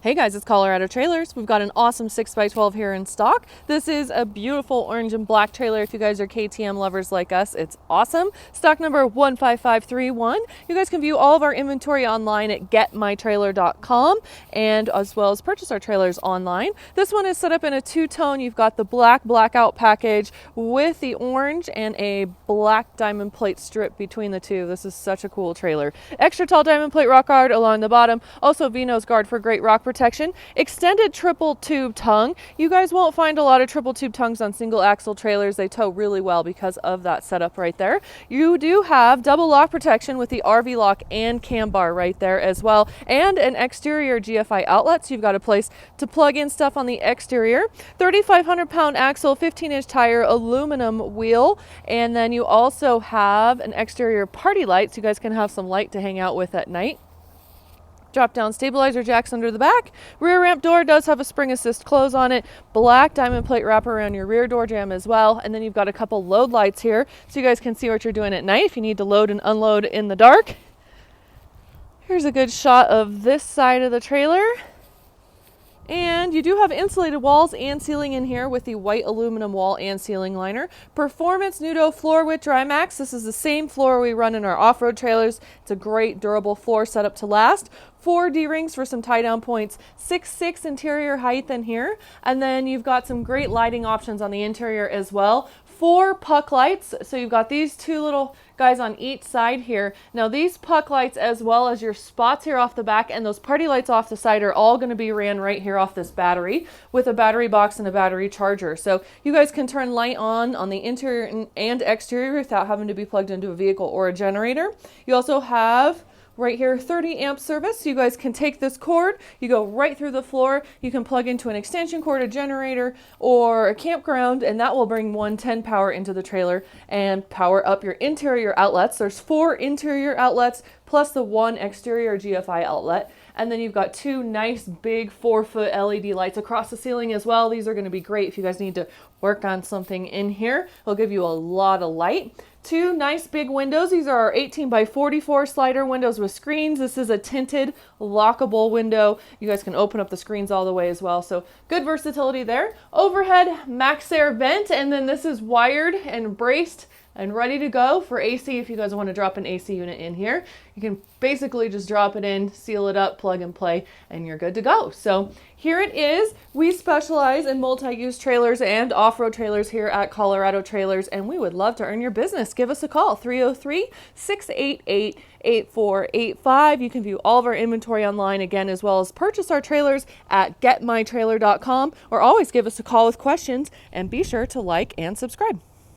Hey guys, it's Colorado Trailers. We've got an awesome 6x12 here in stock. This is a beautiful orange and black trailer. If you guys are KTM lovers like us, it's awesome. Stock number 15531. You guys can view all of our inventory online at getmytrailer.com and as well as purchase our trailers online. This one is set up in a two-tone. You've got the black blackout package with the orange and a black diamond plate strip between the two. This is such a cool trailer. Extra tall diamond plate rock guard along the bottom. Also V-nose guard for great rock protection. Extended triple tube tongue. You guys won't find a lot of triple tube tongues on single axle trailers. They tow really well because of that setup right there. You do have double lock protection with the RV lock and cam bar right there as well, and an exterior GFI outlet, so you've got a place to plug in stuff on the exterior. 3,500 pound axle, 15-inch tire, aluminum wheel, and then you also have an exterior party light so you guys can have some light to hang out with at night. Drop down stabilizer jacks under the back. Rear ramp door does have a spring assist close on it. Black diamond plate wrapper around your rear door jamb as well. And then you've got a couple load lights here so you guys can see what you're doing at night if you need to load and unload in the dark. Here's a good shot of this side of the trailer. And you do have insulated walls and ceiling in here with the white aluminum wall and ceiling liner. Performance Nudo floor with Maxx. This is the same floor we run in our off-road trailers. It's a great durable floor set up to last. 4 D-rings for some tie-down points. 6'6" interior height in here. And then you've got some great lighting options on the interior as well. 4 puck lights. So you've got these two little guys on each side here. Now these puck lights as well as your spots here off the back and those party lights off the side are all going to be ran right here off this battery with a battery box and a battery charger. So you guys can turn light on the interior and exterior without having to be plugged into a vehicle or a generator. You also have right here 30 amp service, so you guys can take this cord, you go right through the floor, you can plug into an extension cord, a generator, or a campground, and that will bring 110 power into the trailer and power up your interior outlets. There's 4 interior outlets plus the 1 exterior GFI outlet. And then you've got 2 nice big 4-foot LED lights across the ceiling as well. These are going to be great if you guys need to work on something in here. It'll give you a lot of light. 2 nice big windows. These are our 18x44 slider windows with screens. This is a tinted lockable window. You guys can open up the screens all the way as well. So good versatility there. Overhead Maxx Air vent, and then this is wired and braced and ready to go for AC if you guys want to drop an AC unit in here. You can basically just drop it in, seal it up, plug and play, and you're good to go. So here it is. We specialize in multi-use trailers and off-road trailers here at Colorado Trailers, and we would love to earn your business. Give us a call, 303-688-8485. You can view all of our inventory online again, as well as purchase our trailers at getmytrailer.com, or always give us a call with questions, and be sure to like and subscribe.